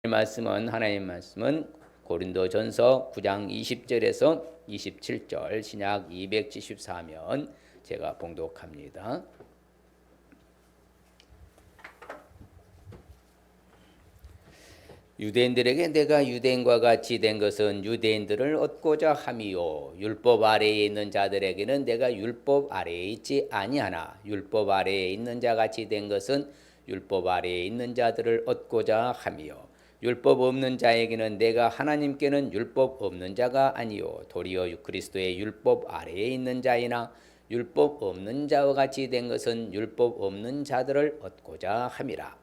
말씀은 하나님 말씀은 고린도전서 9장 20절에서 27절 신약 274면 제가 봉독합니다. 유대인들에게 내가 유대인과 같이 된 것은 유대인들을 얻고자 함이요 율법 아래에 있는 자들에게는 내가 율법 아래에 있지 아니하나 율법 아래에 있는 자 같이 된 것은 율법 아래에 있는 자들을 얻고자 함이요 율법 없는 자에게는 내가 하나님께는 율법 없는 자가 아니요 도리어 그리스도의 율법 아래에 있는 자이나 율법 없는 자와 같이 된 것은 율법 없는 자들을 얻고자 함이라.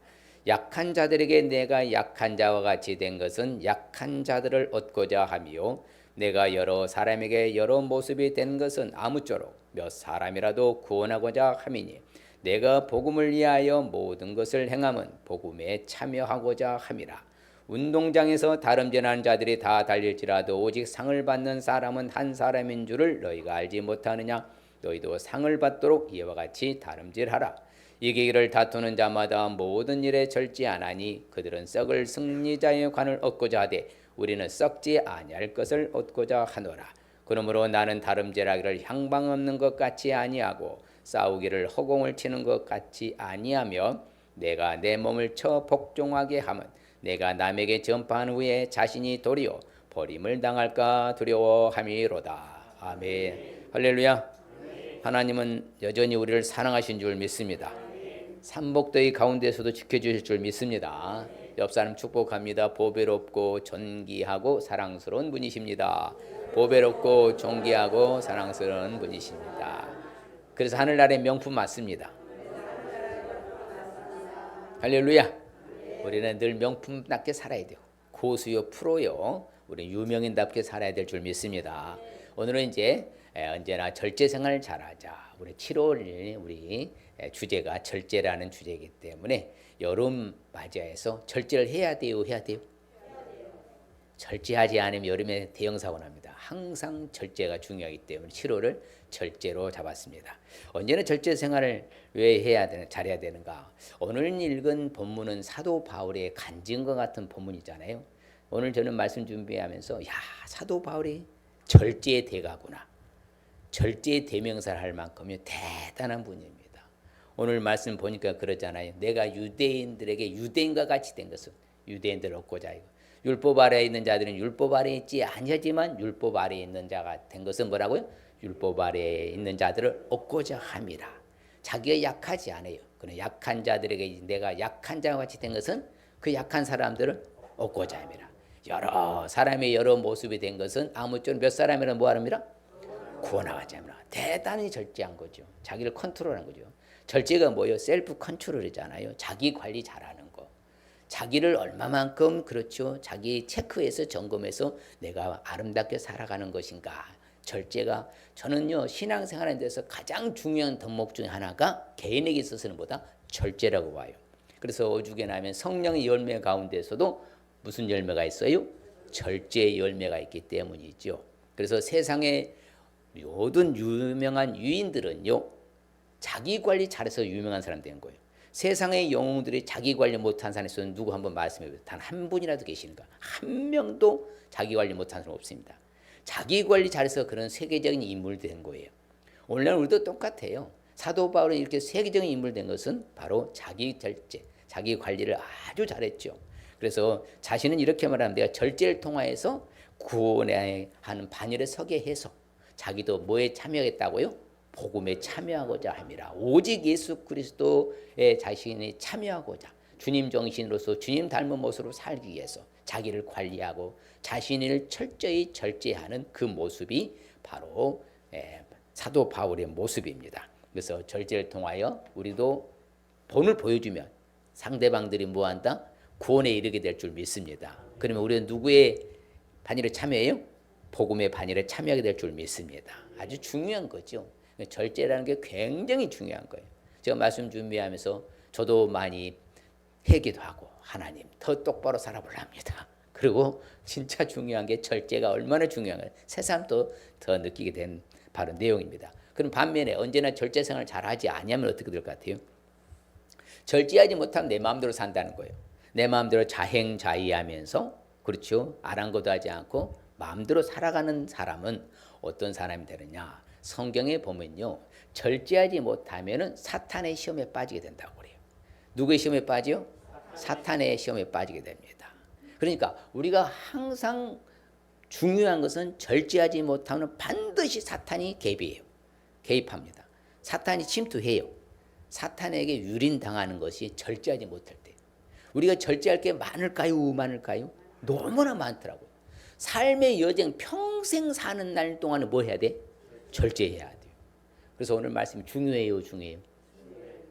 약한 자들에게 내가 약한 자와 같이 된 것은 약한 자들을 얻고자 함이요 내가 여러 사람에게 여러 모습이 된 것은 아무쪼록 몇 사람이라도 구원하고자 함이니 내가 복음을 위하여 모든 것을 행함은 복음에 참여하고자 함이라. 운동장에서 다름질하는 자들이 다 달릴지라도 오직 상을 받는 사람은 한 사람인 줄을 너희가 알지 못하느냐. 너희도 상을 받도록 이와 같이 다름질하라. 이기기를 다투는 자마다 모든 일에 절제하나니 그들은 썩을 승리자의 관을 얻고자 하되 우리는 썩지 아니할 것을 얻고자 하노라. 그러므로 나는 다름질하기를 향방 없는 것 같이 아니하고 싸우기를 허공을 치는 것 같이 아니하며 내가 내 몸을 쳐 복종하게 하면 내가 남에게 전파한 후에 자신이 도리어 버림을 당할까 두려워함이로다. 아멘. 할렐루야. 하나님은 여전히 우리를 사랑하신 줄 믿습니다. 삼복더위 가운데서도 지켜주실 줄 믿습니다. 옆 사람 축복합니다. 보배롭고 존귀하고 사랑스러운 분이십니다. 보배롭고 존귀하고 사랑스러운 분이십니다. 그래서 하늘나라의 명품 맞습니다. 할렐루야. 우리는 늘 명품답게 살아야 돼요. 고수요 프로요. 우리 유명인답게 살아야 될 줄 믿습니다. 오늘은 이제 언제나 절제 생활 잘하자. 우리 7월 우리 주제가 절제라는 주제이기 때문에 여름 맞이해서 절제를 해야 돼요. 해야 돼요. 절제하지 않으면 여름에 대형 사고 납니다. 항상 절제가 중요하기 때문에 7월을 절제로 잡았습니다. 언제나 절제 생활을 왜 해야 되는 잘해야 되는가? 오늘 읽은 본문은 사도 바울의 간증과 같은 본문이잖아요. 오늘 저는 말씀 준비하면서 야 사도 바울이 절제의 대가구나. 절제의 대명사를 할 만큼의 대단한 분입니다. 오늘 말씀 보니까 그러잖아요. 내가 유대인들에게 유대인과 같이 된 것은 유대인들을 얻고자 하고 율법 아래에 있는 자들은 율법 아래에 있지 아니하지만 율법 아래에 있는 자가 된 것은 뭐라고요? 율법 아래에 있는 자들을 얻고자 함이라. 자기가 약하지 않아요. 그러나 약한 자들에게 내가 약한 자와 같이 된 것은 그 약한 사람들을 얻고자 함이라. 여러 사람의 여러 모습이 된 것은 아무쪼록 몇 사람이라 뭐하랍니다? 구원하고자 함이라. 대단히 절제한 거죠. 자기를 컨트롤한 거죠. 절제가 뭐예요? 셀프 컨트롤이잖아요. 자기 관리 잘하는 거. 자기를 얼마만큼 그렇죠. 자기 체크해서 점검해서 내가 아름답게 살아가는 것인가. 절제가 저는요 신앙생활에 대해서 가장 중요한 덕목 중에 하나가 개인에게 있어서는 보다 절제라고 봐요. 그래서 오죽에 나면 성령의 열매 가운데서도 무슨 열매가 있어요? 절제의 열매가 있기 때문이죠. 그래서 세상의 모든 유명한 유인들은요 자기 관리 잘해서 유명한 사람 된 거예요. 세상의 영웅들이 자기 관리 못한 사람이 있어서 누구 한번 말씀해 보세요. 단 한 분이라도 계시는가? 한 명도 자기 관리 못한 사람 없습니다. 자기 관리 잘해서 그런 세계적인 인물이 된 거예요. 오늘날 우리도 똑같아요. 사도 바울이 이렇게 세계적인 인물 된 것은 바로 자기 절제, 자기 관리를 아주 잘했죠. 그래서 자신은 이렇게 말하면 내가 절제를 통하여서 구원에 하는 반열에 서게 해서 자기도 뭐에 참여하겠다고요? 복음에 참여하고자 함이라. 오직 예수 그리스도의 자신이 참여하고자 주님 정신으로서 주님 닮은 모습으로 살기 위해서 자기를 관리하고 자신을 철저히 절제하는 그 모습이 바로 사도 바울의 모습입니다. 그래서 절제를 통하여 우리도 본을 보여주면 상대방들이 뭐한다? 구원에 이르게 될 줄 믿습니다. 그러면 우리는 누구의 반열에 참여해요? 복음의 반열에 참여하게 될 줄 믿습니다. 아주 중요한 거죠. 절제라는 게 굉장히 중요한 거예요. 제가 말씀 준비하면서 저도 많이 회개도 하고 하나님 더 똑바로 살아보려 합니다. 그리고 진짜 중요한 게 절제가 얼마나 중요한가 새삼 더 느끼게 된 바로 내용입니다. 그럼 반면에 언제나 절제 생활을 잘하지 않으면 어떻게 될 것 같아요? 절제하지 못하면 내 마음대로 산다는 거예요. 내 마음대로 자행자의하면서 그렇죠. 아랑곳도 하지 않고 마음대로 살아가는 사람은 어떤 사람이 되느냐? 성경에 보면요. 절제하지 못하면은 사탄의 시험에 빠지게 된다고 그래요. 누구의 시험에 빠지요? 사탄의 시험에 빠지게 됩니다. 그러니까 우리가 항상 중요한 것은 절제하지 못하면 반드시 사탄이 개입합니다. 사탄이 침투해요. 사탄에게 유린당하는 것이 절제하지 못할 때. 우리가 절제할 게 많을까요? 너무나 많더라고요. 삶의 여정 평생 사는 날 동안은 뭐 해야 돼? 절제해야 돼요. 그래서 오늘 말씀이 중요해요.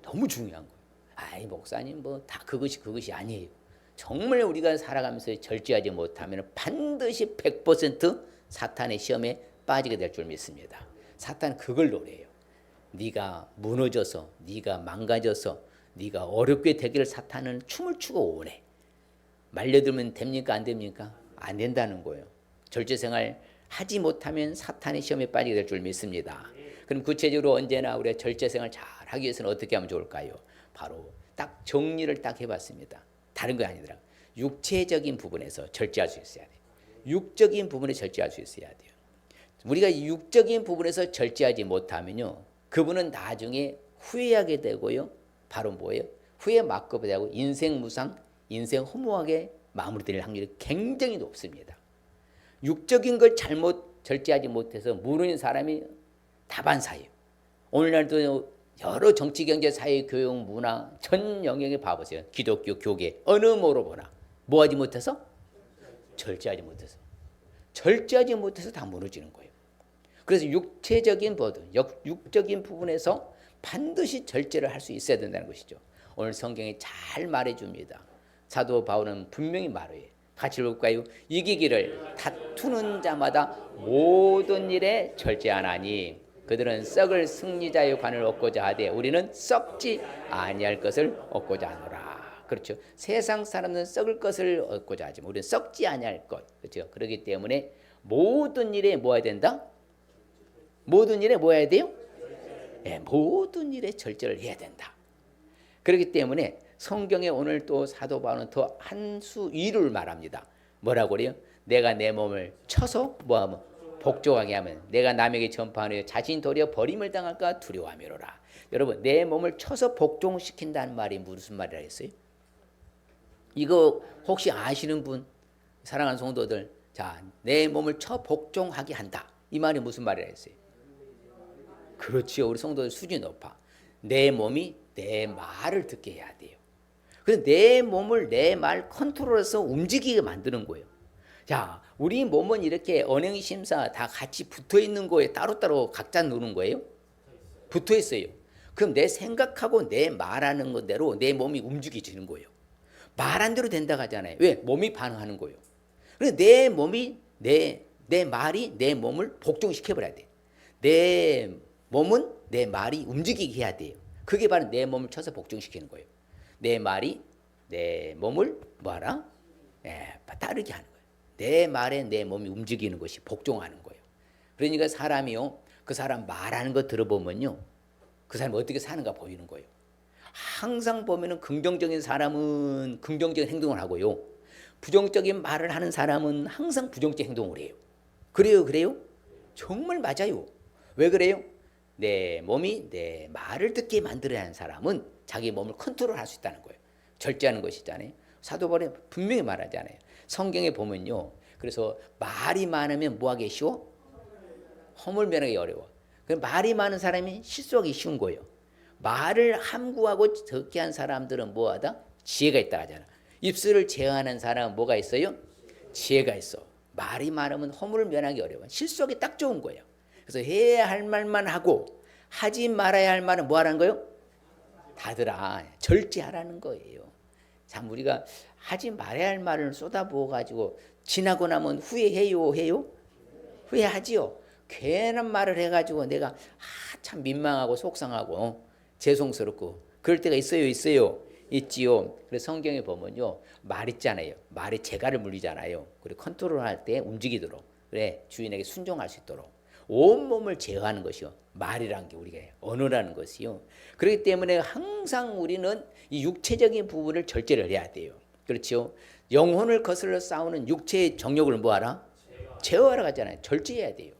너무 중요한 거예요. 아이 목사님 뭐 다 그것이 아니에요. 정말 우리가 살아가면서 절제하지 못하면 반드시 100% 사탄의 시험에 빠지게 될 줄 믿습니다. 사탄은 그걸 노려요. 네가 무너져서, 네가 망가져서, 네가 어렵게 되기를 사탄은 춤을 추고 오네. 말려들면 됩니까? 안 됩니까? 안 된다는 거예요. 절제생활 하지 못하면 사탄의 시험에 빠지게 될 줄 믿습니다. 그럼 구체적으로 언제나 우리가 절제생활 잘 하기 위해서는 어떻게 하면 좋을까요? 바로 딱 정리를 딱 해봤습니다. 다른 거 아니더라. 육체적인 부분에서 절제할 수 있어야 돼요. 육적인 부분에 절제할 수 있어야 돼요. 우리가 육적인 부분에서 절제하지 못하면요, 그분은 나중에 후회하게 되고요. 바로 뭐예요? 후회 막급이 되고 인생 무상, 인생 허무하게 마무리될 확률이 굉장히 높습니다. 육적인 걸 잘못 절제하지 못해서 무너진 사람이 다반사예요. 오늘날도 여러 정치, 경제, 사회, 교육, 문화 전 영역에 봐보세요. 기독교, 교계 어느 뭐로 보나 뭐하지 못해서? 절제하지 못해서 다 무너지는 거예요. 그래서 육체적인 육적인 부분에서 반드시 절제를 할 수 있어야 된다는 것이죠. 오늘 성경이 잘 말해줍니다. 사도 바울은 분명히 말해요. 같이 읽을까요? 이기기를 다투는 자마다 모든 일에 절제하나니 그들은 썩을 승리자의 관을 얻고자 하되 우리는 썩지 아니할 것을 얻고자 하노라. 그렇죠. 세상 사람은 썩을 것을 얻고자 하지만 우리는 썩지 아니할 것. 그렇죠. 그렇기 때문에 모든 일에 뭐 해야 된다? 모든 일에 뭐 해야 돼요? 네, 모든 일에 절제를 해야 된다. 그렇기 때문에 성경에 오늘 또 사도 바울은 더 한 수 위를 말합니다. 뭐라고 그래요? 내가 내 몸을 쳐서 뭐하면 복종하게 하면 내가 남에게 전파하며 자신 도리어 버림을 당할까 두려워하미로라. 여러분 내 몸을 쳐서 복종시킨다는 말이 무슨 말이라 했어요? 이거 혹시 아시는 분? 사랑하는 성도들, 자, 내 몸을 쳐 복종하게 한다. 이 말이 무슨 말이라 했어요? 그렇지요. 우리 성도들 수준이 높아. 내 몸이 내 말을 듣게 해야 돼요. 그래서 내 몸을 내 말 컨트롤해서 움직이게 만드는 거예요. 자, 우리 몸은 이렇게 언행심사 다 같이 붙어 있는 거에 따로따로 각자 노는 거예요? 붙어 있어요. 그럼 내 생각하고 내 말하는 것대로 내 몸이 움직여지는 거예요. 말한 대로 된다고 하잖아요. 왜? 몸이 반응하는 거예요. 그래서 내 몸이 내 말이 내 몸을 복종시켜버려야 돼. 내 몸은 내 말이 움직이게 해야 돼요. 그게 바로 내 몸을 쳐서 복종시키는 거예요. 내 말이 내 몸을 뭐하라? 따르게 하는 거예요. 내 말에 내 몸이 움직이는 것이 복종하는 거예요. 그러니까 사람이요, 그 사람 말하는 거 들어보면요, 그 사람이 어떻게 사는가 보이는 거예요. 항상 보면은 긍정적인 사람은 긍정적인 행동을 하고요, 부정적인 말을 하는 사람은 항상 부정적인 행동을 해요. 그래요? 정말 맞아요. 왜 그래요? 내 몸이 내 말을 듣게 만들어야 하는 사람은 자기 몸을 컨트롤할 수 있다는 거예요. 절제하는 것이잖아요. 사도 바울이 분명히 말하잖아요. 성경에 보면요, 그래서 말이 많으면 뭐하기 쉬워? 허물 면하기 어려워. 말이 많은 사람이 실수하기 쉬운 거예요. 말을 함구하고 적게 한 사람들은 뭐하다? 지혜가 있다 하잖아. 입술을 제어하는 사람은 뭐가 있어요? 지혜가 있어. 말이 많으면 허물을 면하기 어려워. 실수하기 딱 좋은 거예요. 그래서 해야 할 말만 하고 하지 말아야 할 말은 뭐 하라는 거예요? 다들아 절제하라는 거예요. 참 우리가 하지 말아야 할 말을 쏟아부어가지고 지나고 나면 후회해요? 후회하지요. 괜한 말을 해가지고 내가 참 민망하고 속상하고 죄송스럽고 그럴 때가 있지요. 그래서 성경에 보면요, 말 있잖아요. 말이 재갈을 물리잖아요. 그래 컨트롤할 때 움직이도록, 그래 주인에게 순종할 수 있도록 온몸을 제어하는 것이요, 말이라는 게 우리가 언어라는 것이요. 그렇기 때문에 항상 우리는 이 육체적인 부분을 절제를 해야 돼요. 그렇죠? 영혼을 거슬러 싸우는 육체의 정욕을 뭐하라? 제어하러 가잖아요. 절제해야 돼요.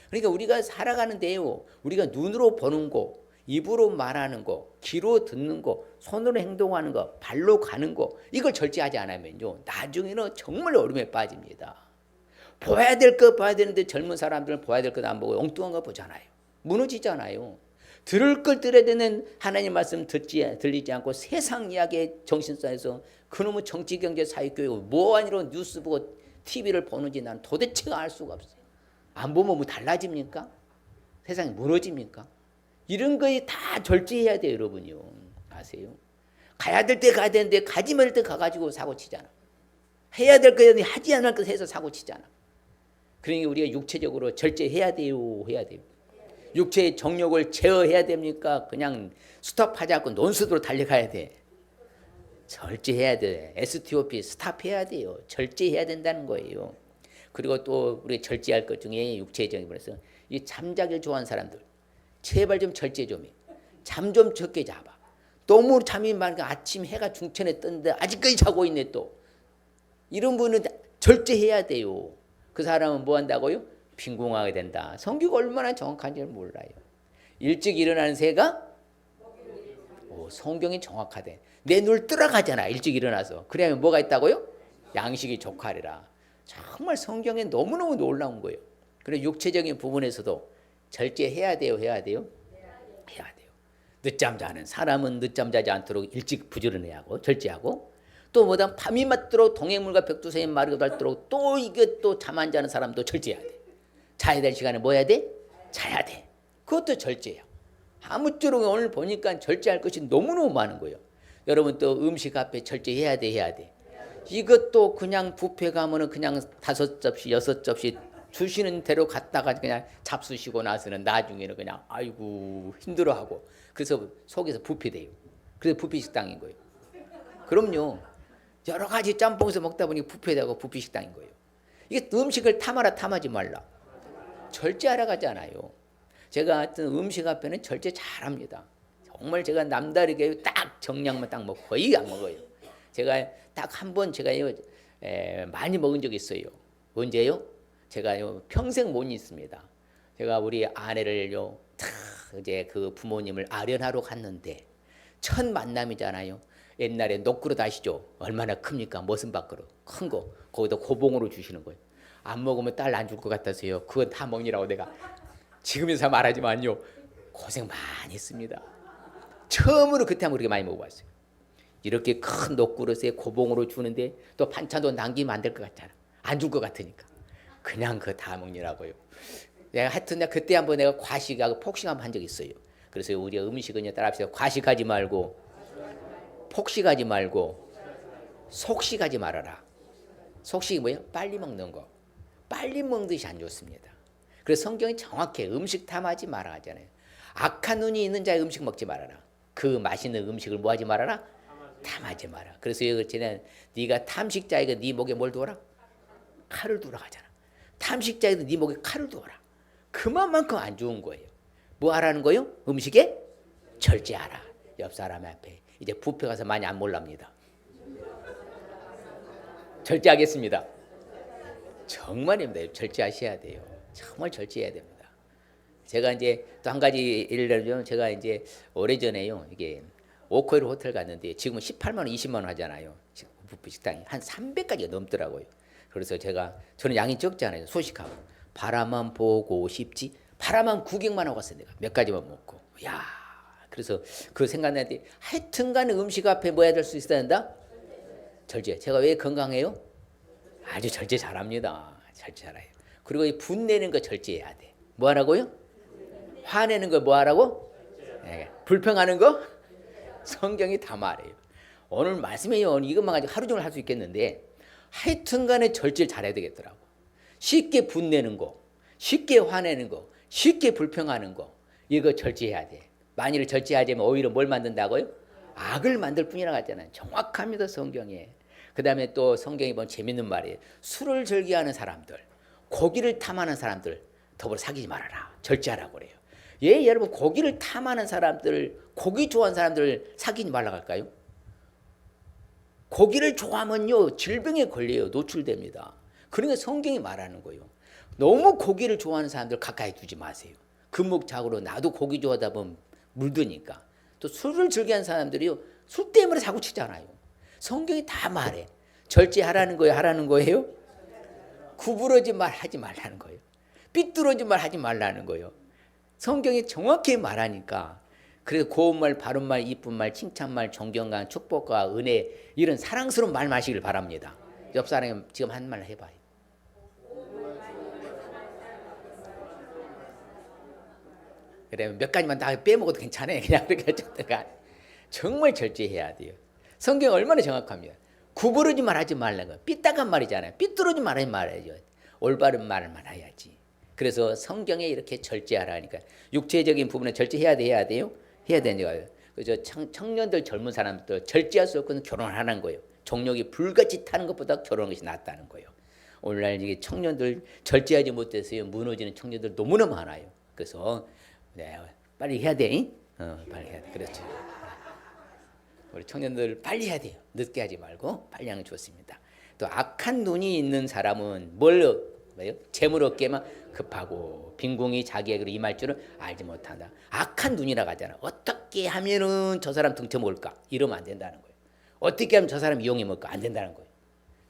그러니까 우리가 살아가는데요, 우리가 눈으로 보는 거, 입으로 말하는 거, 귀로 듣는 거, 손으로 행동하는 거, 발로 가는 거, 이걸 절제하지 않으면요, 나중에는 정말 어려움에 빠집니다. 봐야 될 거 봐야 되는데 젊은 사람들은 봐야 될 거 안 보고 엉뚱한 거 보잖아요. 무너지잖아요. 들을 걸 들어야 되는 하나님 말씀 들리지 않고 세상 이야기에 정신 쌓여서 그놈의 정치, 경제, 사회교육 뭐 아니로 뉴스 보고 TV를 보는지 난 도대체가 알 수가 없어요. 안 보면 뭐 달라집니까? 세상이 무너집니까? 이런 거에 다 절제해야 돼요, 여러분요. 아세요? 가야 될 때 가야 되는데 가지 말 때 가가지고 사고 치잖아. 해야 될 거 하지 않을 것 해서 사고 치잖아. 그러니까 우리가 육체적으로 절제해야 돼요, 해야 돼요. 육체의 정욕을 제어해야 됩니까? 그냥 스톱하지 않고 논스톱으로 달려가야 돼. 절제해야 돼. STOP 스탑해야 돼요. 절제해야 된다는 거예요. 그리고 또 우리 절제할 것 중에 육체적인 면에서 이 잠자기를 좋아하는 사람들 제발 좀 절제 좀 해. 잠 좀 적게 자봐. 너무 잠이 많으니까 아침 해가 중천에 떴는데 아직까지 자고 있네 또. 이런 분은 절제해야 돼요. 그 사람은 뭐 한다고요? 빈궁하게 된다. 성경이 얼마나 정확한지를 몰라요. 일찍 일어나는 새가 성경이 정확하대. 내 눈을 뜨러가잖아. 일찍 일어나서. 그러면 뭐가 있다고요? 양식이 족하리라. 정말 성경에 너무너무 놀라운 거예요. 그래서 육체적인 부분에서도 절제해야 돼요. 해야 돼요? 해야 돼요. 늦잠 자는 사람은 늦잠 자지 않도록 일찍 부지런해야 하고 절제하고 또 뭐다 밤이 맞도록 동해물과 벽두새에 마르고 닳도록 또 이게 또 잠 안 자는 사람도 절제해야 돼. 자야 될 시간에 뭐 해야 돼? 자야 돼. 그것도 절제야. 아무쪼록 오늘 보니까 절제할 것이 너무너무 많은 거예요. 여러분 또 음식 앞에 절제해야 돼, 해야 돼. 이것도 그냥 뷔페 가면은 그냥 5접시, 6접시 주시는 대로 갔다가 그냥 잡수시고 나서는 나중에는 그냥 아이고 힘들어하고 그래서 속에서 부패돼요. 그래서 부패 식당인 거예요. 그럼요. 여러 가지 짬뽕에서 먹다 보니 부패되고 부패 식당인 거예요. 이게 음식을 탐하라 탐하지 말라. 절제하러 가잖아요. 제가 하여튼 음식 앞에는 절제 잘합니다. 정말 제가 남다르게 딱 정량만 딱 먹고 거의 안 먹어요. 제가 딱 한 번 제가요 많이 먹은 적이 있어요. 언제요? 제가요 평생 못 잊습니다. 제가 우리 아내를요 탁 이제 그 부모님을 아련하러 갔는데 첫 만남이잖아요. 옛날에 녹그릇 아시죠? 얼마나 큽니까? 머슴 밥그릇 큰 거 거기다 고봉으로 주시는 거예요. 안 먹으면 딸 안 줄 것 같아서요. 그건 다 먹이라고 내가 지금에서 말하지만요 고생 많이 했습니다. 처음으로 그때 한번 그렇게 많이 먹어봤어요. 이렇게 큰 녹그릇에 고봉으로 주는데 또 반찬도 남기면 안 될 것 같잖아. 안 줄 것 같으니까 그냥 그거 다 먹느라고요. 내가 하여튼 내가 그때 한번 내가 과식하고 폭식 한번 한 적이 있어요. 그래서 우리 음식은 따라합시다. 과식하지 말고 폭식하지 말고 속식하지 말아라. 속식이 뭐예요? 빨리 먹는 거. 빨리 먹는 것이 안 좋습니다. 그래서 성경이 정확해. 음식 탐하지 말아 하잖아요. 악한 눈이 있는 자의 음식 먹지 말아라. 그 맛있는 음식을 뭐 하지 말아라? 탐하지 마라. 그래서 여기는 네가 탐식자에게 네 목에 뭘 두어라? 칼을 두라 하잖아. 탐식자에게 네 목에 칼을 두어라. 그만큼 안 좋은 거예요. 뭐 하라는 거요? 음식에 절제하라. 옆 사람 앞에. 이제 뷔페 가서 많이 안 몰랍니다. 절제하겠습니다. 정말입니다. 절제하셔야 돼요. 정말 절제해야 됩니다. 제가 이제 또 한 가지 예를 들면 제가 이제 오래전에요. 이게 오코일 호텔 갔는데 지금은 18만 원, 20만 원 하잖아요. 뷔페 식당이 한 300가지가 넘더라고요. 그래서 저는 양이 적잖아요. 소식하고 바라만 보고 싶지. 바라만 구경만 하고 왔어요. 내가 몇 가지만 먹고. 야, 그래서 그 생각나는데 하여튼간에 음식 앞에 뭐 해야 될 수 있어야 된다? 절제. 제가 왜 건강해요? 아주 절제 잘합니다. 절제 잘해요. 그리고 이 분내는 거 절제해야 돼. 뭐 하라고요? 화내는 거 뭐 하라고? 네. 불평하는 거? 성경이 다 말해요. 오늘 말씀이요. 이것만 가지고 하루 종일 할 수 있겠는데 하여튼간에 절제를 잘해야 되겠더라고. 쉽게 분내는 거, 쉽게 화내는 거, 쉽게 불평하는 거 이거 절제해야 돼. 만일 절제하지 않으면 오히려 뭘 만든다고요? 악을 만들 뿐이라고 하잖아요. 정확합니다. 성경에. 그 다음에 또 성경이 보면 재밌는 말이에요. 술을 즐겨하는 사람들, 고기를 탐하는 사람들 더불어 사귀지 말아라. 절제하라고 그래요. 예, 여러분 고기를 탐하는 사람들, 고기 좋아하는 사람들 사귀지 말라고 할까요? 고기를 좋아하면요 질병에 걸려요. 노출됩니다. 그러니까 성경이 말하는 거예요. 너무 고기를 좋아하는 사람들 가까이 두지 마세요. 금목작으로 나도 고기 좋아하다 보면 물드니까. 또 술을 즐기는 사람들이요 술 때문에 사고 치잖아요. 성경이 다 말해. 절제하라는 거예요, 하라는 거예요? 구부러지 말 하지 말라는 거예요. 삐뚤어지 말 하지 말라는 거예요. 성경이 정확히 말하니까. 그래서 고운 말, 바른 말, 이쁜 말, 칭찬말, 존경과 축복과 은혜 이런 사랑스러운 말 마시길 바랍니다. 옆 사람이 지금 한 말 해봐요. 그래 몇 가지만 다 빼먹어도 괜찮아요. 그냥 그렇게 어쨌든 정말 절제해야 돼요. 성경 얼마나 정확합니다. 구부러지 말하지 말라는 거예요. 삐딱한 말이잖아요. 삐뚤어지 말하지 말아야죠. 올바른 말만 해야지. 그래서 성경에 이렇게 절제하라니까 육체적인 부분에 절제해야 돼, 해야 돼요. 해야 되는 거예요. 그래서 청년들 젊은 사람들 절제할 수 없거든 결혼하는 거예요. 정력이 불같이 타는 것보다 결혼하는 것이 낫다는 거예요. 오늘날 이게 청년들 절제하지 못해서 무너지는 청년들 너무나 많아요. 그래서 네, 빨리 해야 돼. 빨리 해야 돼. 그렇죠. 우리 청년들 빨리 해야 돼요. 늦게 하지 말고 빨리 하는 게 좋습니다. 또 악한 눈이 있는 사람은 뭐예요? 재물 얻게만 급하고 빈궁이 자기에게로 임할 줄은 알지 못한다. 악한 눈이라고 하잖아. 어떻게 하면은 저 사람 등쳐먹을까? 이러면 안 된다는 거예요. 어떻게 하면 저 사람 이용해 먹을까? 안 된다는 거예요.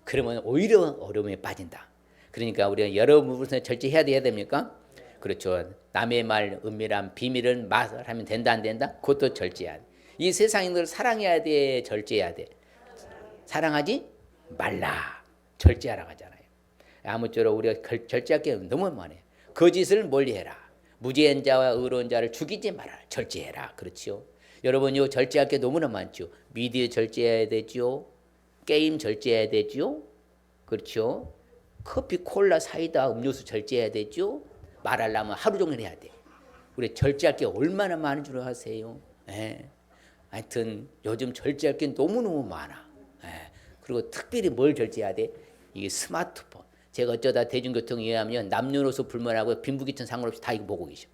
그러면 오히려 어려움에 빠진다. 그러니까 우리가 여러 부분에서 절제해야 돼야 됩니까? 그렇죠. 남의 말, 은밀한 비밀은 말하면 된다 안 된다? 그것도 절제해야 돼. 이 세상인들 사랑해야 돼, 절제해야 돼. 사랑하지 말라, 절제하라고 하잖아요. 아무쪼록 우리가 절제할 게 너무 많아요. 거짓을 멀리해라. 무죄한 자와 의로운 자를 죽이지 마라. 절제해라. 그렇죠. 여러분요 절제할 게 너무나 많죠. 미디어 절제해야 되죠. 게임 절제해야 되죠. 그렇죠. 커피, 콜라, 사이다, 음료수 절제해야 되죠. 말하려면 하루 종일 해야 돼. 우리 절제할 게 얼마나 많은 줄 아세요? 예. 하여튼 요즘 절제할 게 너무너무 많아. 예. 그리고 특별히 뭘 절제해야 돼? 이게 스마트폰. 제가 어쩌다 대중교통에 의하면 남녀노소 불문하고 빈부귀천 상관없이 다 이거 보고 계셔.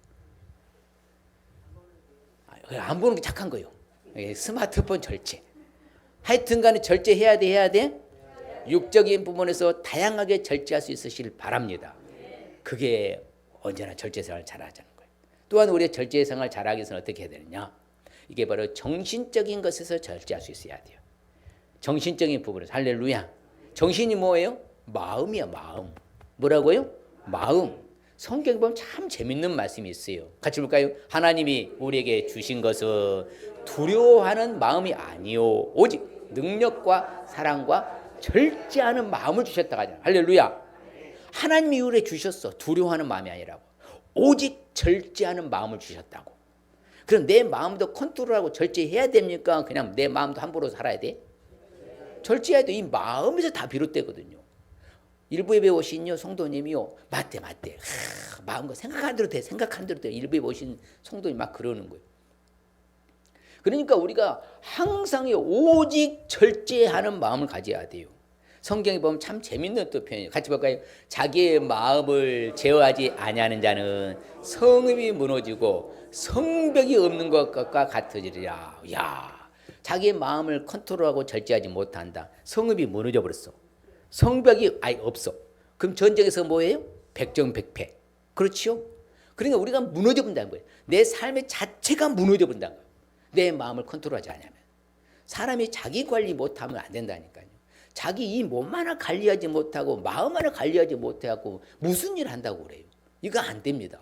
안 보는 게 착한 거예요. 스마트폰 절제. 하여튼 간에 절제해야 돼, 해야 돼? 육적인 부분에서 다양하게 절제할 수 있으시길 바랍니다. 그게 언제나 절제 생활을 잘하자는 거예요. 또한 우리가 절제 생활을 잘하기 위해서는 어떻게 해야 되느냐? 이게 바로 정신적인 것에서 절제할 수 있어야 돼요. 정신적인 부분에서. 할렐루야. 정신이 뭐예요? 마음이야, 마음. 뭐라고요? 마음. 성경에 보면 참 재밌는 말씀이 있어요. 같이 볼까요? 하나님이 우리에게 주신 것은 두려워하는 마음이 아니요 오직 능력과 사랑과 절제하는 마음을 주셨다고 하잖아요. 할렐루야. 하나님이 우리에게 주셨어. 두려워하는 마음이 아니라고. 오직 절제하는 마음을 주셨다고. 그럼 내 마음도 컨트롤하고 절제해야 됩니까? 그냥 내 마음도 함부로 살아야 돼? 절제해야 돼. 이 마음에서 다 비롯되거든요. 일부에 배우신 성도님이요. 맞대. 마음과 생각한 대로 돼. 생각한 대로 돼. 일부에 오신 성도님 막 그러는 거예요. 그러니까 우리가 항상 오직 절제하는 마음을 가져야 돼요. 성경에 보면 참 재밌는 또 표현이에요. 같이 볼까요? 자기의 마음을 제어하지 아니하는 자는 성읍이 무너지고 성벽이 없는 것과 같으리라. 야, 자기의 마음을 컨트롤하고 절제하지 못한다. 성읍이 무너져 버렸어. 성벽이 아예 없어. 그럼 전쟁에서 뭐예요? 백정백패. 그렇지요? 그러니까 우리가 무너져 본다는 거예요. 내 삶의 자체가 무너져 본다는 거예요. 내 마음을 컨트롤하지 않으면. 사람이 자기 관리 못하면 안 된다니까요. 자기 이 몸 하나 관리하지 못하고 마음 하나 관리하지 못하고 무슨 일 한다고 그래요. 이거 안 됩니다.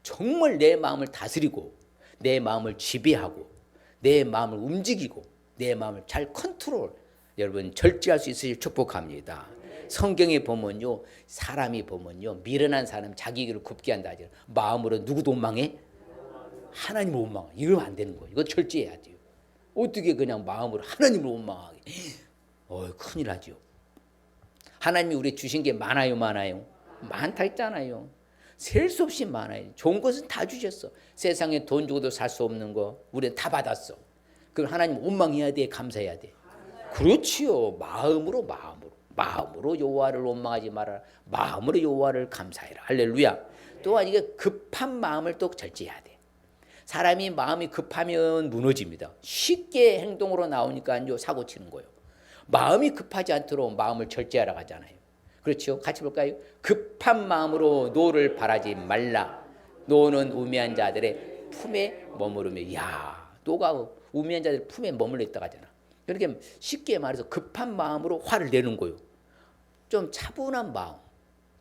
정말 내 마음을 다스리고 내 마음을 지배하고 내 마음을 움직이고 내 마음을 잘 컨트롤, 여러분 절제할 수 있으실 축복합니다. 성경에 보면요, 사람이 보면요, 미련한 사람 자기 길을 굽게 한다 하죠. 마음으로 누구도 원망해? 하나님을 원망해. 이러면 안 되는 거예요. 이거 절제해야 돼요. 어떻게 그냥 마음으로 하나님을 원망하게? 큰일 나죠. 하나님이 우리 주신 게 많아요, 많아요? 많다 했잖아요. 셀 수 없이 많아요. 좋은 것은 다 주셨어. 세상에 돈 주고도 살 수 없는 거 우리는 다 받았어. 그럼 하나님 원망해야 돼, 감사해야 돼? 그렇지요. 마음으로 여호와를 원망하지 말아라. 마음으로 여호와를 감사해라. 할렐루야. 또한 이게 급한 마음을 또 절제해야 돼. 사람이 마음이 급하면 무너집니다. 쉽게 행동으로 나오니까 사고 치는 거예요. 마음이 급하지 않도록 마음을 절제하라고 하잖아요. 그렇죠? 같이 볼까요? 급한 마음으로 노를 바라지 말라. 노는 우매한 자들의 품에 머무르며. 야, 노가 우매한 자들의 품에 머물러 있다고 하잖아. 그렇게 쉽게 말해서 급한 마음으로 화를 내는 거예요. 좀 차분한 마음,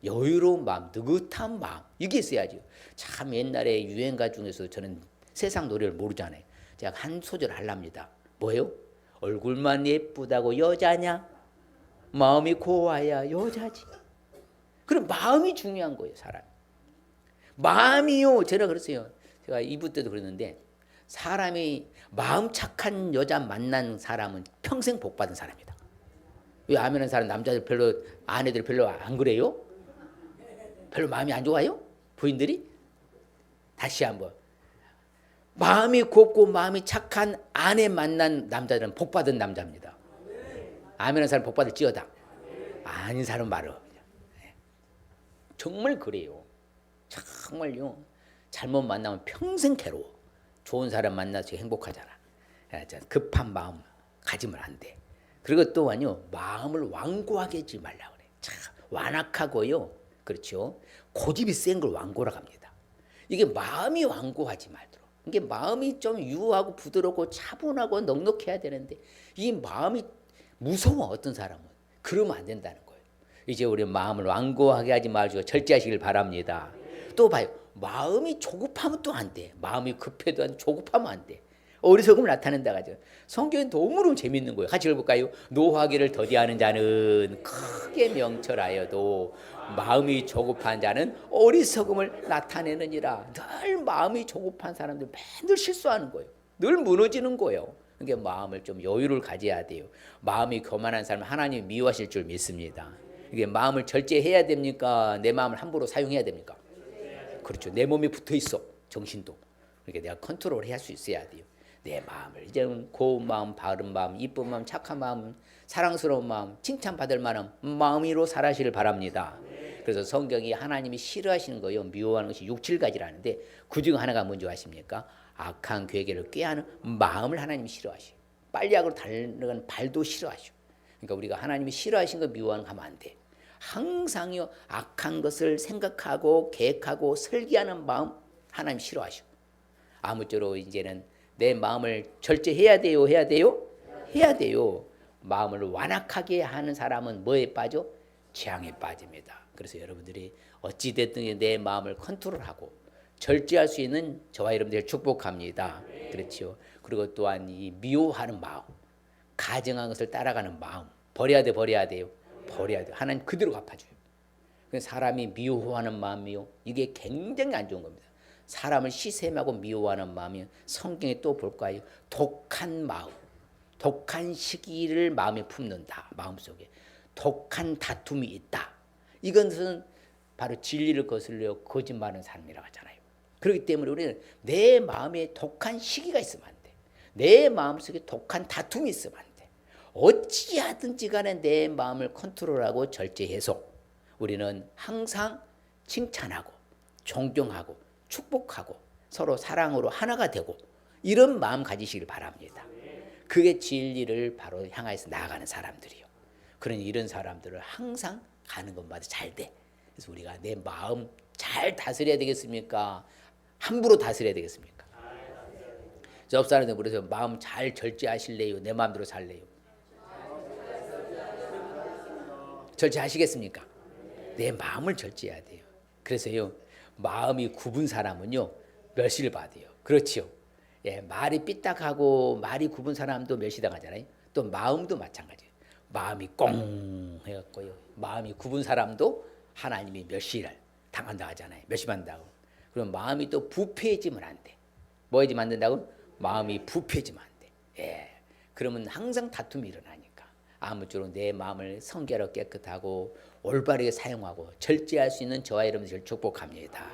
여유로운 마음, 느긋한 마음, 이게 있어야죠. 참 옛날에 유행가 중에서 저는 세상 노래를 모르잖아요. 제가 한 소절 하랍니다. 뭐예요? 얼굴만 예쁘다고 여자냐? 마음이 고와야 여자지. 그럼 마음이 중요한 거예요, 사람. 마음이요. 제가 그랬어요. 제가 2부 때도 그랬는데 사람이 마음 착한 여자 만난 사람은 평생 복 받은 사람이다. 왜 아멘하는 사람 남자들 별로 아내들 별로 안 그래요? 별로 마음이 안 좋아요? 부인들이? 다시 한번. 마음이 곱고 마음이 착한 아내 만난 남자들은 복 받은 남자입니다. 아멘하는 사람 복 받을지어다. 아닌 사람 말어. 정말 그래요. 정말요. 잘못 만나면 평생 괴로워. 좋은 사람 만나서 행복하잖아. 급한 마음 가지면 안 돼. 그리고 또한요, 마음을 완고하게 하지 말라 그래. 참 완악하고요. 그렇죠. 고집이 센 걸 완고라고 합니다. 이게 마음이 완고하지 말도록. 이게 마음이 좀 유하고 부드럽고 차분하고 넉넉해야 되는데 이 마음이 무서워. 어떤 사람은 그러면 안 된다는 거예요. 이제 우리 마음을 완고하게 하지 말고 절제하시길 바랍니다. 또 봐요. 마음이 조급하면 또 안 돼. 마음이 급해도 조급하면 안 돼. 어리석음을 나타낸다 하죠. 성경은 너무너무 재밌는 거예요. 같이 읽어볼까요? 노하기를 더디하는 자는 크게 명철하여도 마음이 조급한 자는 어리석음을 나타내느니라. 늘 마음이 조급한 사람들 맨날 실수하는 거예요. 늘 무너지는 거예요. 그러니까 마음을 좀 여유를 가져야 돼요. 마음이 교만한 사람은 하나님 미워하실 줄 믿습니다. 이게 마음을 절제해야 됩니까? 내 마음을 함부로 사용해야 됩니까? 그렇죠. 내 몸이 붙어 있어. 정신도. 그러니까 내가 컨트롤할 수 있어야 돼요. 내 마음을 이제는 고운 마음, 바른 마음, 이쁜 마음, 착한 마음, 사랑스러운 마음, 칭찬받을 만한 마음으로 살아시길 바랍니다. 그래서 성경이 하나님이 싫어하시는 거요, 미워하는 것이 6, 7가지라는데 그중 하나가 뭔지 아십니까? 악한 괴계를 꾀하는 마음을 하나님이 싫어하셔요. 빨리하고 달려가는 발도 싫어하셔. 그러니까 우리가 하나님이 싫어하신 거 미워하는 거 하면 안 돼. 항상요, 악한 것을 생각하고 계획하고 설계하는 마음 하나님 싫어하셔. 아무쪼록 이제는 내 마음을 절제해야 돼요, 해야 돼요? 해야 돼요. 마음을 완악하게 하는 사람은 뭐에 빠져? 재앙에 빠집니다. 그래서 여러분들이 어찌됐든 내 마음을 컨트롤하고 절제할 수 있는 저와 여러분들 축복합니다. 그렇죠. 그리고 또한 이 미워하는 마음, 가증한 것을 따라가는 마음, 버려야 돼, 버려야 돼요. 버려야 돼. 하나님 그대로 갚아줘요. 사람이 미워하는 마음이요, 이게 굉장히 안 좋은 겁니다. 사람을 시샘하고 미워하는 마음이 성경에 또 볼까요? 독한 마음, 독한 시기를 마음에 품는다. 마음속에 독한 다툼이 있다. 이것은 바로 진리를 거슬려 거짓말하는 사람이라고 하잖아요. 그렇기 때문에 우리는 내 마음에 독한 시기가 있으면 안 돼. 내 마음속에 독한 다툼이 있으면 안 돼. 어찌하든지 간에 내 마음을 컨트롤하고 절제해서 우리는 항상 칭찬하고 존경하고 축복하고 서로 사랑으로 하나가 되고 이런 마음 가지시길 바랍니다. 그게 진리를 바로 향해서 나아가는 사람들이요. 그러니 이런 사람들을 항상 가는 것마다 잘 돼. 그래서 우리가 내 마음 잘 다스려야 되겠습니까? 함부로 다스려야 되겠습니까? 저 옆 사람들 그래서 마음 잘 절제하실래요? 내 마음대로 살래요? 절제하시겠습니까? 내 마음을 절제해야 돼요. 그래서요, 마음이 굽은 사람은요 멸시를 받아요. 그렇죠. 예, 말이 삐딱하고 말이 굽은 사람도 멸시당하잖아요. 또 마음도 마찬가지예요. 마음이 꽁 해갖고요, 마음이 굽은 사람도 하나님이 멸시를 당한다 하잖아요. 멸시받는다고. 그럼 마음이 또 부패해지면 안 돼. 뭐 해지면 안 된다고? 마음이 부패해지면 안 돼. 예, 그러면 항상 다툼이 일어나니까 아무쪼록 내 마음을 성결하고 깨끗하고 올바르게 사용하고 절제할 수 있는 저와 여러분들 축복합니다.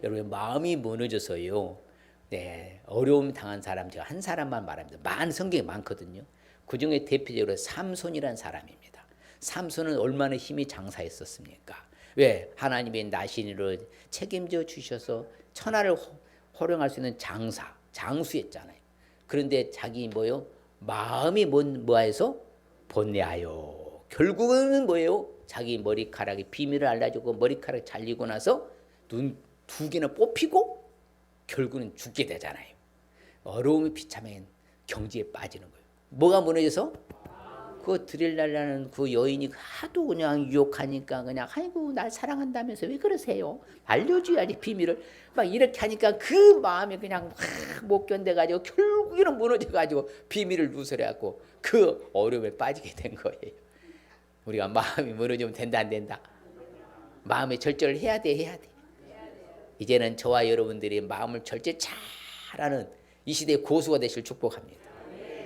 여러분 마음이 무너져서요, 네, 어려움 당한 사람 제가 한 사람만 말합니다. 많은 성경이 많거든요. 그 중에 대표적으로 삼손이라는 사람입니다. 삼손은 얼마나 힘이 장사했었습니까? 왜? 하나님의 나신으로 책임져 주셔서 천하를 호령할 수 있는 장수였잖아요. 그런데 자기 뭐요? 마음이 뭐해서 본내하여. 결국은 뭐예요? 자기 머리카락이 비밀을 알려주고 머리카락 잘리고 나서 눈 두 개나 뽑히고 결국은 죽게 되잖아요. 어려움이 비참한 경지에 빠지는 거예요. 뭐가 무너져서? 그 드릴라라는 그 여인이 하도 그냥 유혹하니까 그냥 아이고 날 사랑한다면서 왜 그러세요? 알려줘야지 비밀을. 막 이렇게 하니까 그 마음이 그냥 못 견뎌가지고 결국에는 무너져가지고 비밀을 누설해갖고 그 어려움에 빠지게 된 거예요. 우리가 마음이 무너지면 된다 안 된다? 마음의 절제를 해야 돼 해야 돼. 이제는 저와 여러분들이 마음을 절제 잘하는 이 시대의 고수가 되실 축복합니다.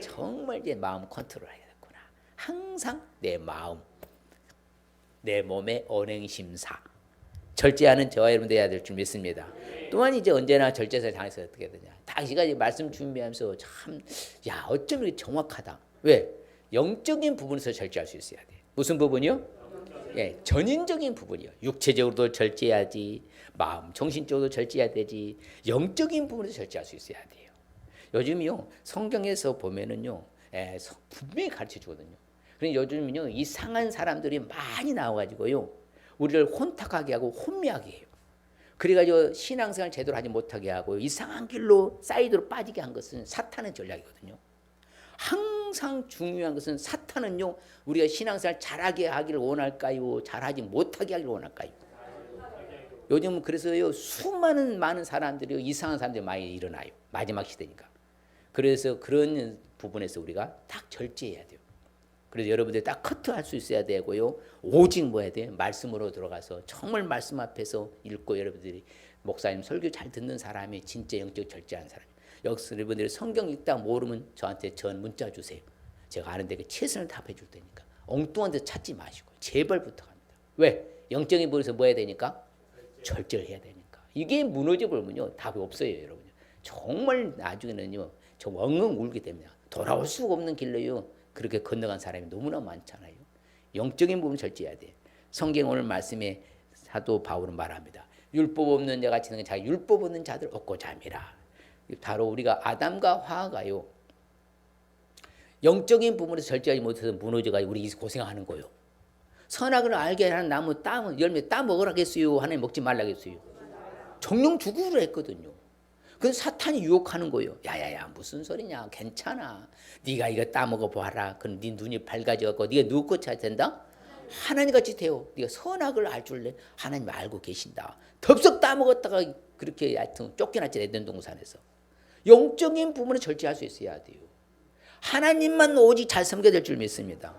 정말 이제 마음 컨트롤해야 되겠구나. 항상 내 마음, 내 몸의 언행심사 절제하는 저와 여러분들이 해야 될 줄 믿습니다. 또한 이제 언제나 절제를 당해서 어떻게 되냐. 당시가 이제 말씀 준비하면서 참, 야 어쩜 이렇게 정확하다. 왜? 영적인 부분에서 절제할 수 있어야 돼. 무슨 부분이요? 예, 전인적인 부분이요. 육체적으로도 절제해야지, 마음, 정신적으로도 절제해야 되지, 영적인 부분에서 절제할 수 있어야 돼요. 요즘요 성경에서 보면은요, 분명히 가르쳐 주거든요. 그런데 요즘은요 이상한 사람들이 많이 나와가지고요 우리를 혼탁하게 하고 혼미하게 해요. 그래가지고 신앙생활 제대로 하지 못하게 하고 이상한 길로 사이드로 빠지게 한 것은 사탄의 전략이거든요. 항상 중요한 것은 사탄은요 우리가 신앙생활 잘하게 하기를 원할까요? 잘하지 못하게 하기를 원할까요? 요즘 그래서요 많은 사람들이 이상한 사람들이 많이 일어나요. 마지막 시대니까. 그래서 그런 부분에서 우리가 딱 절제해야 돼요. 그래서 여러분들이 딱 커트할 수 있어야 되고요. 오직 뭐 해야 돼요? 말씀으로 들어가서 정말 말씀 앞에서 읽고 여러분들이 목사님 설교 잘 듣는 사람이 진짜 영적 절제하는 사람이에요. 여기서 여러분들이 성경 읽다 모르면 저한테 전 문자 주세요. 제가 아는 데게 최선을 다해 줄 테니까. 엉뚱한 데 찾지 마시고 제발 부탁합니다. 왜? 영적인 부분에서 뭐 해야 되니까? 절제를 해야 되니까. 이게 무너져 버리면요 답이 없어요, 여러분. 정말 나중에는요 좀 엉엉 울게 됩니다. 돌아올 수가 없는 길로요 그렇게 건너간 사람이 너무나 많잖아요. 영적인 부분 절제해야 돼. 성경 오늘 말씀에 사도 바울은 말합니다. 율법 없는 자가 지는 자기 율법 없는 자들 얻고자 함이라. 바로 우리가 아담과 화가요 영적인 부분에서 절제하지 못해서 무너져가지고 우리 고생하는 거요. 선악을 알게 하는 나무 열매 따 먹으라겠어요? 하나님 먹지 말라겠어요? 정령 죽으라 했거든요. 그건 사탄이 유혹하는 거예요. 야야야 무슨 소리냐 괜찮아. 네가 이거 따 먹어봐라. 그럼 네 눈이 밝아져갖고 네가 누구 것 찾아야 된다? 하나님같이 돼요. 네가 선악을 알 줄래? 하나님 알고 계신다. 덥석 따 먹었다가 그렇게 하여튼 쫓겨났지 에덴 동산에서. 영적인 부분에 절제할 수 있어야 돼요. 하나님만 오직 잘 섬겨야 될 줄 믿습니다.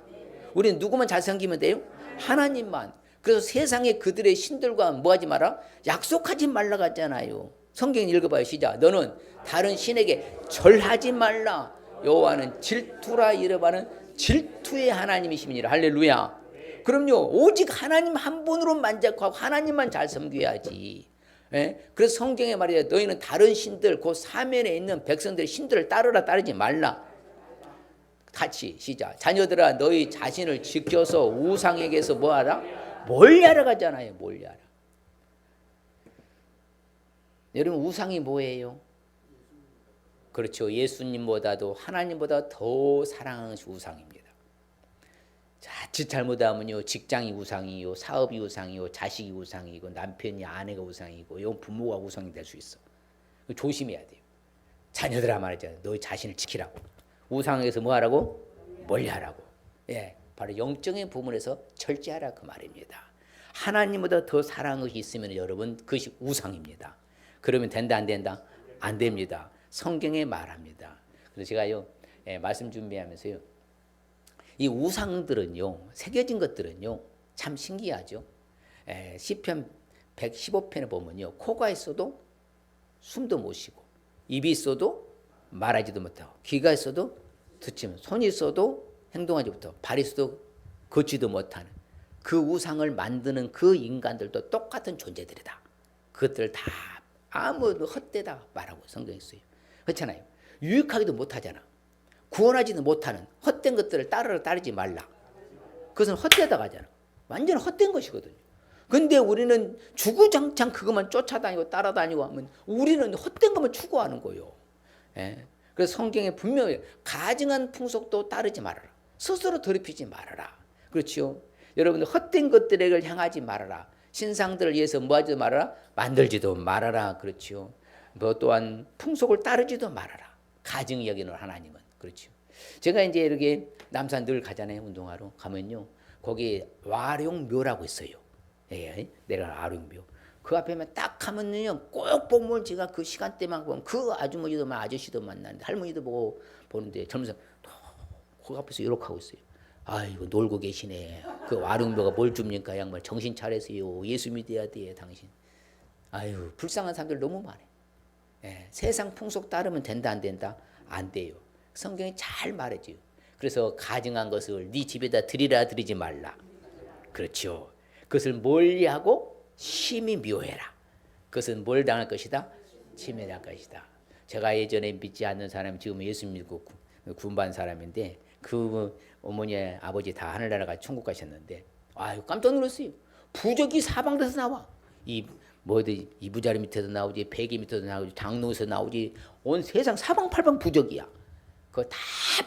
우리는 누구만 잘 섬기면 돼요? 하나님만. 그래서 세상에 그들의 신들과 뭐 하지 마라? 약속하지 말라 갔잖아요. 성경 읽어봐요. 시작. 너는 다른 신에게 절하지 말라. 여호와는 질투라 이르바는 질투의 하나님이심이니라. 할렐루야. 그럼요. 오직 하나님 한 분으로 만족하고 하나님만 잘 섬겨야지. 예? 그래서 성경에 말이야. 너희는 다른 신들 그 사면에 있는 백성들의 신들을 따르지 말라. 같이 시작. 자녀들아 너희 자신을 지켜서 우상에게서 뭐하라? 멀리하라 가잖아요. 멀리하라. 여러분 우상이 뭐예요? 그렇죠. 예수님보다도 하나님보다 더 사랑하는 것이 우상입니다. 자칫 잘못하면요 직장이 우상이요, 사업이 우상이요, 자식이 우상이고 남편이 아내가 우상이고 요 부모가 우상이 될 수 있어. 조심해야 돼요. 자녀들아 말이잖아요. 너희 자신을 지키라고. 우상에서 뭐하라고? 멀리하라고. 예, 바로 영적인 부분에서 절제하라 그 말입니다. 하나님보다 더 사랑하는 것이 있으면 여러분 그것이 우상입니다. 그러면 된다 안 된다? 안 됩니다. 성경에 말합니다. 그래서 제가요 말씀 준비하면서요 이 우상들은요 새겨진 것들은요 참 신기하죠. 시편 115편에 보면요 코가 있어도 숨도 못 쉬고 입이 있어도 말하지도 못하고 귀가 있어도 듣지 못하고 손이 있어도 행동하지 못하고 발이 있어도 걷지도 못하는 그 우상을 만드는 그 인간들도 똑같은 존재들이다. 그것들 다 아무도 헛되다 말하고 성경에 있어요. 그렇잖아요. 유익하기도 못하잖아. 구원하지도 못하는 헛된 것들을 따르지 말라. 그것은 헛되다 가잖아. 완전 헛된 것이거든요. 근데 우리는 주구장창 그것만 쫓아다니고 따라다니고 하면 우리는 헛된 것만 추구하는 거예요. 예. 그래서 성경에 분명히 가증한 풍속도 따르지 말아라. 스스로 더럽히지 말아라. 그렇죠? 여러분들 헛된 것들을 향하지 말아라. 신상들을 위해서 뭐하지도 말아라. 만들지도 말아라. 그렇죠? 뭐 또한 풍속을 따르지도 말아라. 가증히 여기는 하나님은. 그렇죠? 제가 이제 이렇게 남산 늘 가잖아요. 운동하러 가면요. 거기 와룡묘라고 있어요. 예, 내가 와룡묘. 그 앞에만 딱 가면요. 꼭 보면 제가 그 시간대만 보면 그 아주머니도 아저씨도 만나는데 할머니도 보는데 젊은 사람 그 앞에서 이렇게 하고 있어요. 아이고 놀고 계시네. 그 와룡묘가 뭘 줍니까? 양말 정신 차리세요. 예수 믿어야 돼 당신. 아유 불쌍한 사람들 너무 많아. 예, 세상 풍속 따르면 된다 안 된다? 안 돼요. 성경이 잘 말해줘요. 그래서 가증한 것을 네 집에다 드리라 드리지 말라. 그렇죠. 그것을 멀리하고 심히 묘해라. 그것은 뭘 당할 것이다? 침해할 것이다. 제가 예전에 믿지 않는 사람이 지금 예수 믿고 군반 사람인데 그 어머니 아버지 다 하늘나라 가 천국 가셨는데 아유 깜짝 놀랐어요. 부적이 사방에서 나와. 뭐든 이부자리 밑에도 나오지, 베개 밑에도 나오지, 장롱에서 나오지, 온 세상 사방팔방 부적이야. 그거 다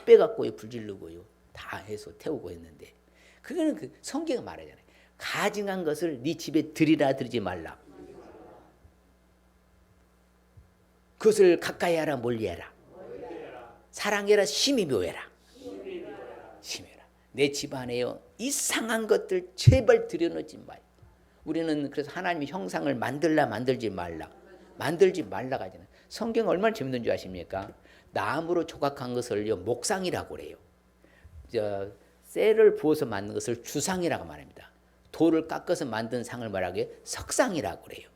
빼갖고요, 불질르고요, 다 해서 태우고 했는데, 그거는 그 성경이 말하잖아요. 가증한 것을 네 집에 드리라 드리지 말라. 그것을 가까이 하라 멀리해라. 사랑해라 심히 묘해라. 심해라. 내 집안에요 이상한 것들 제발 들여놓지 마요. 우리는 그래서 하나님의 형상을 만들지 말라. 만들지 말라가 하잖아요. 성경 얼마나 재밌는 줄 아십니까? 나무로 조각한 것을요 목상이라고 그래요. 쇠를 부어서 만든 것을 주상이라고 말합니다. 돌을 깎아서 만든 상을 말하기에 석상이라고 그래요.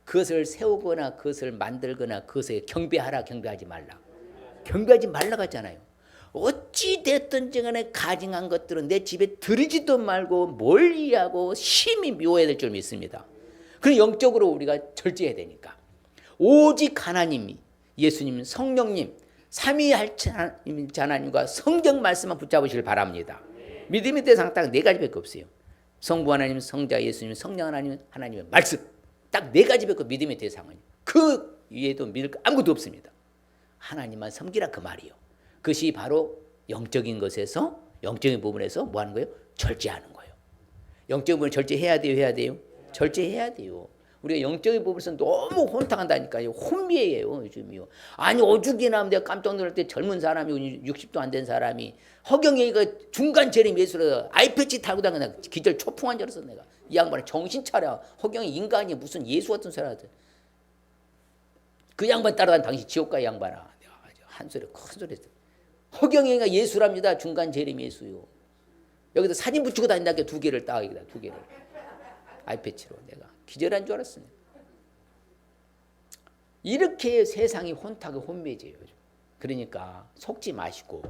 그것을 세우거나 그것을 만들거나 그것에 경배하라 경배하지 말라. 경배하지 말라고 하잖아요. 어찌 됐든지 간에 가증한 것들은 내 집에 들이지도 말고 멀리하고 심히 묘해야 될 줄 믿습니다. 그럼 영적으로 우리가 절제해야 되니까. 오직 하나님이 예수님 성령님 삼위일체 하나님과 성경 말씀만 붙잡으시길 바랍니다. 믿음의 대상 딱 네 가지밖에 없어요. 성부 하나님, 성자 예수님, 성령 하나님, 하나님의 말씀. 딱 네 가지밖에 믿음의 대상은. 그 위에도 믿을 거 아무것도 없습니다. 하나님만 섬기라 그 말이요. 그것이 바로 영적인 것에서 영적인 부분에서 뭐 하는 거예요? 절제하는 거예요. 영적인 부분을 절제해야 돼요, 해야 돼요? 절제해야 돼요. 우리가 영적인 부분에서 너무 혼탁한다니까요. 혼미해요, 요즘이요. 아니 오죽이나 하면 내가 깜짝 놀랄 때 젊은 사람이 60도 안 된 사람이 허경영이가 중간 재림 예수로 아이패치 타고 다니는 기절 초풍한 줄 알았어 내가. 이 양반은 정신 차려. 허경이 인간이 무슨 예수 같은 소리 하지. 그 양반 따라다니 당신 지옥 가 이 양반아. 내가 한 소리 큰 소리 했어. 허경영이가 예수랍니다. 중간 재림 예수요. 여기다 사진 붙이고 다닌다 두 개를 따기다 두 개를. 아이패치로 내가 기절한 줄 알았습니다. 이렇게 세상이 혼탁하고 혼미해져요. 그러니까 속지 마시고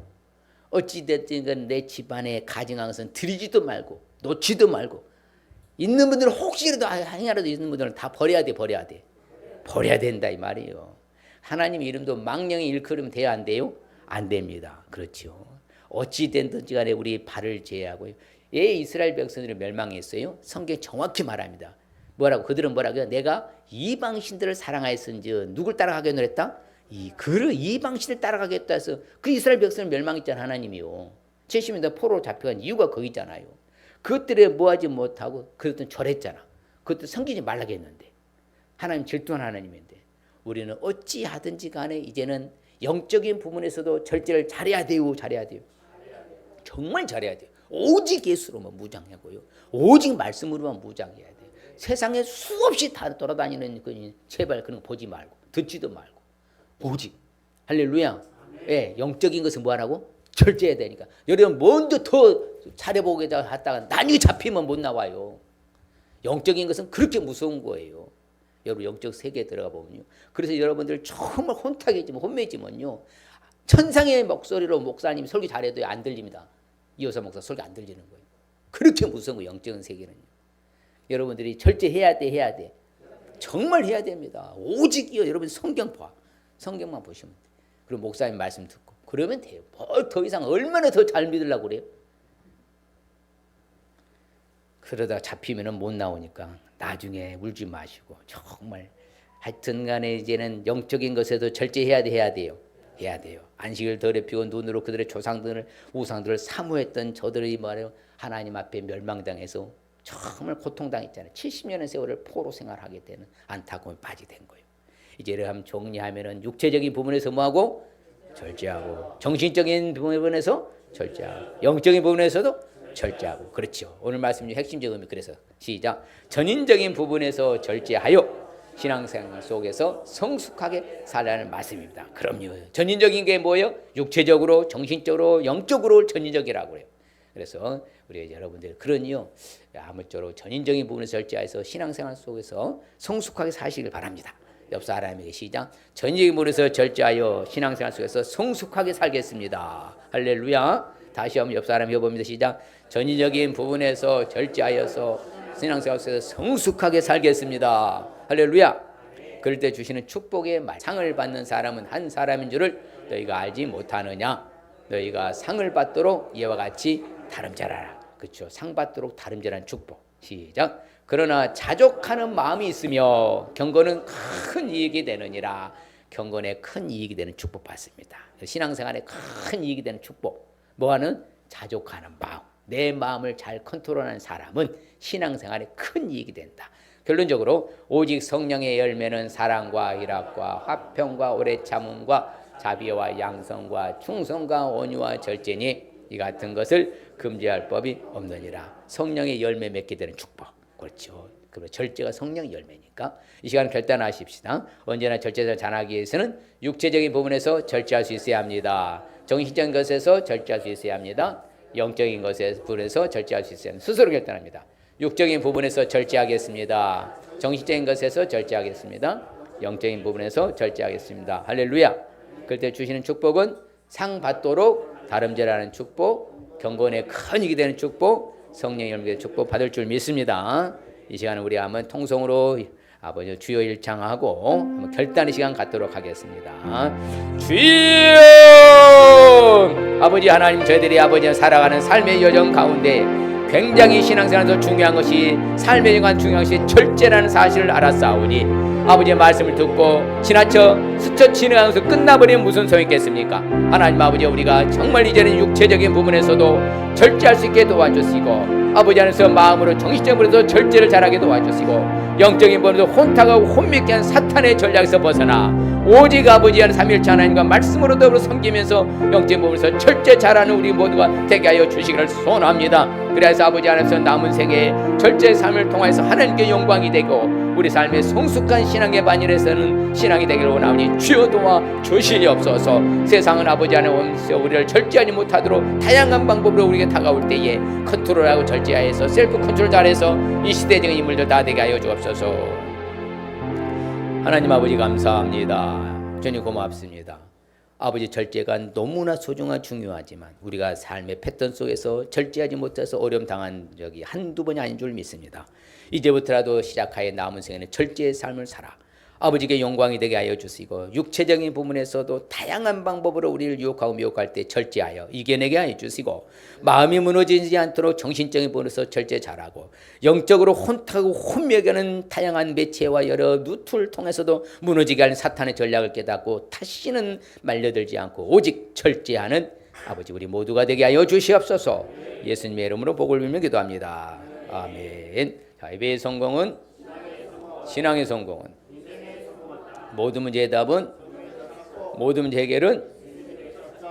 어찌됐든 내 집안에 가증한 것은 드리지도 말고 놓지도 말고 있는 분들은 혹시라도 하나라도 있는 분들은 다 버려야 돼. 버려야 된다 이 말이에요. 하나님 이름도 망령이 일컬으면 돼야 안 돼요? 안 됩니다. 그렇죠. 어찌됐든지 간에 우리 발을 제하고요. 예, 이스라엘 백성들이 멸망했어요. 성경 정확히 말합니다. 뭐라고? 그들은 뭐라고요? 내가 이방신들을 사랑하였은즉 누굴 따라가겠노 했다? 이방신을 따라가겠다 해서 그 이스라엘 백성을 멸망했잖아 하나님이요. 70년대 포로로 잡혀간 이유가 거기 있잖아요. 그것들에 뭐하지 못하고 그것들은 절했잖아. 그것들 섬기지 말라고 했는데 하나님 질투한 하나님인데 우리는 어찌하든지 간에 이제는 영적인 부분에서도 절제를 잘해야 돼요. 정말 잘해야 돼요. 오직 예수로만 무장하고요. 오직 말씀으로만 무장해야 돼요. 세상에 수없이 다 돌아다니는 제발 그런 거 보지 말고 듣지도 말고 오직 할렐루야. 예, 영적인 것은 뭐 하라고? 절제해야 되니까. 여러분 먼저 더 잘해보겠다 하다가 나중에 잡히면 못 나와요. 영적인 것은 그렇게 무서운 거예요. 여러분 영적 세계에 들어가 보면요. 그래서 여러분들 정말 혼탁해지면 혼매지면요. 천상의 목소리로 목사님 설교 잘해도 안 들립니다. 이호사 목사 설교 안 들리는 거예요. 그렇게 무서운 거예요. 영적인 세계는요. 여러분들이 절제해야 돼. 정말 해야 됩니다. 오직이요. 여러분 성경 봐. 성경만 보시면 돼요. 그리고 목사님 말씀 듣고 그러면 돼요. 뭘 더 이상 얼마나 더 잘 믿으려고 그래요? 그러다 잡히면 못 나오니까 나중에 울지 마시고 정말 하여튼 간에 이제는 영적인 것에도 절제해야 돼요. 해야 돼요. 안식을 더럽히고 눈으로 그들의 조상들을 우상들을 사모했던 저들의 말에 하나님 앞에 멸망당해서 정말 고통당했잖아요. 70년의 세월을 포로 생활하게 되는 안타까움에 빠지게 된 거예요. 이제 이렇게 정리하면은 육체적인 부분에서 뭐하고 절제하고, 정신적인 부분에서 절제하고, 영적인 부분에서도 절제하고. 그렇죠. 오늘 말씀 중 핵심적 의미. 그래서 시작. 전인적인 부분에서 절제하여 신앙생활 속에서 성숙하게 살라는 말씀입니다. 그럼요. 전인적인 게 뭐예요? 육체적으로, 정신적으로, 영적으로 전인적이라고 그래요. 그래서 우리 여러분들 그러니요, 아무쪼록 전인적인 부분에서 절제해서 신앙생활 속에서 성숙하게 사시길 바랍니다. 옆 사람에게 시작. 전인적인 부분에서 절제하여 신앙생활 속에서 성숙하게 살겠습니다. 할렐루야. 다시 한번 옆 사람 해봅니다. 시작. 전인적인 부분에서 절제하여서 신앙생활 속에서 성숙하게 살겠습니다. 할렐루야. 그럴 때 주시는 축복의 상을 받는 사람은 한 사람인 줄을 너희가 알지 못하느냐. 너희가 상을 받도록 이와 같이 다름질하라. 그렇죠. 상 받도록 다름질하는 축복. 시작. 그러나 자족하는 마음이 있으며 경건은 큰 이익이 되느니라. 경건에 큰 이익이 되는 축복 받습니다. 신앙생활에 큰 이익이 되는 축복. 뭐하는? 자족하는 마음. 내 마음을 잘 컨트롤하는 사람은 신앙생활에 큰 이익이 된다. 결론적으로 오직 성령의 열매는 사랑과 희락과 화평과 오래 참음과 자비와 양성과 충성과 온유와 절제니 이 같은 것을 금지할 법이 없느니라. 성령의 열매 맺게 되는 축복. 그렇죠. 그리고 절제가 성령의 열매니까 이 시간 결단하십시다. 언제나 절제를 잘하기 위해서는 육체적인 부분에서 절제할 수 있어야 합니다. 정신적인 것에서 절제할 수 있어야 합니다. 영적인 것에서 절제할 수 있어야 합니다. 스스로 결단합니다. 육적인 부분에서 절제하겠습니다. 정신적인 것에서 절제하겠습니다. 영적인 부분에서 절제하겠습니다. 할렐루야. 그때 주시는 축복은 상 받도록 다름질하는 축복, 경건에 큰 이익이 되는 축복, 성령의 열매의 축복 받을 줄 믿습니다. 이 시간은 우리 한번 통성으로 아버지 주여 일창하고 한번 결단의 시간 갖도록 하겠습니다. 주여! 아버지 하나님, 저희들이 아버지 살아가는 삶의 여정 가운데 굉장히 신앙생활에서 중요한 것이, 삶의 여정 중요한 것이 절제라는 사실을 알았사오니 아버지의 말씀을 듣고 지나쳐 스쳐 지나가면서 끝나버리면 무슨 소용이 있겠습니까? 하나님 아버지, 우리가 정말 이제는 육체적인 부분에서도 절제할 수 있게 도와주시고, 아버지 안에서 마음으로 정신적으로도 절제를 잘하게 도와주시고, 영적인 부분에서 혼탁하고 혼미케 한 사탄의 전략에서 벗어나 오직 아버지 하는 삼위일체 하나님과 말씀으로 더불어 섬기면서 영적인 부분에서 절제 잘하는 우리 모두가 되게 하여 주시기를 소원합니다. 그래서 아버지 안에서 남은 생애에 절제 삶을 통해서 하나님께 영광이 되고 우리 삶의 성숙한 신앙의 반열에서는 신앙이 되기를 원하오니 주여 도와 주시옵소서. 세상은 아버지 안에 오면서 우리를 절제하지 못하도록 다양한 방법으로 우리에게 다가올 때에 컨트롤하고 절제하여서 셀프 컨트롤 잘해서 이 시대적인 인물들 다 되게 하여 주옵소서. 하나님 아버지 감사합니다. 주님 고맙습니다. 아버지, 절제가 너무나 소중하고 중요하지만 우리가 삶의 패턴 속에서 절제하지 못해서 어려움 당한 적이 한두 번이 아닌 줄 믿습니다. 이제부터라도 시작하여 남은 생에는 절제의 삶을 살아 아버지께 영광이 되게 하여 주시고, 육체적인 부분에서도 다양한 방법으로 우리를 유혹하고 미혹할 때 절제하여 이겨내게 하여 주시고, 마음이 무너지지 않도록 정신적인 부분에서 절제 잘하고, 영적으로 혼탁하고 혼미하는 다양한 매체와 여러 루트를 통해서도 무너지게 하는 사탄의 전략을 깨닫고 다시는 말려들지 않고 오직 절제하는 아버지 우리 모두가 되게 하여 주시옵소서. 예수님의 이름으로 복을 빌며 기도합니다. 아멘. 자, 예배의 성공은, 신앙의 성공은, 모든 문제의 답은, 모든 문제 해결은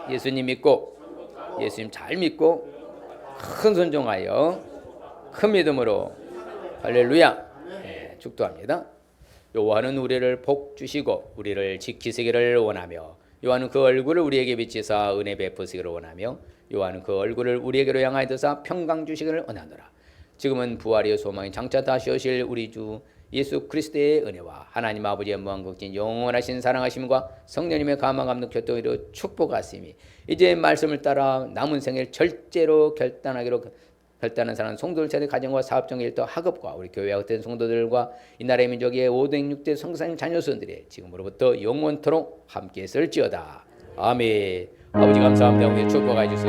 예수님 믿고, 예수님 잘 믿고 큰 순종하여 큰 믿음으로 할렐루야. 네, 축도합니다. 여호와는 우리를 복 주시고 우리를 지키시기를 원하며, 여호와는 그 얼굴을 우리에게 비치사 은혜 베푸시기를 원하며, 여호와는 그 얼굴을 우리에게로 향하여 드사 평강 주시기를 원하노라. 지금은 부활의 소망이 장차 다시 오실 우리 주 예수 그리스도의 은혜와 하나님 아버지의 무한극진 영원하신 사랑하심과 성령님의 감화 감동 교통으로 축복하심이 이제 말씀을 따라 남은 생을 절제로 결단하기로 결단한 사람 성도들 세대 가정과 사업적 일터 학업과 우리 교회와 헛된 성도들과 이 나라의 민족의 506대 성사님 자녀선들이 지금으로부터 영원토록 함께 있을지어다. 아멘. 아버지 감사합니다. 우리 축복해 주시고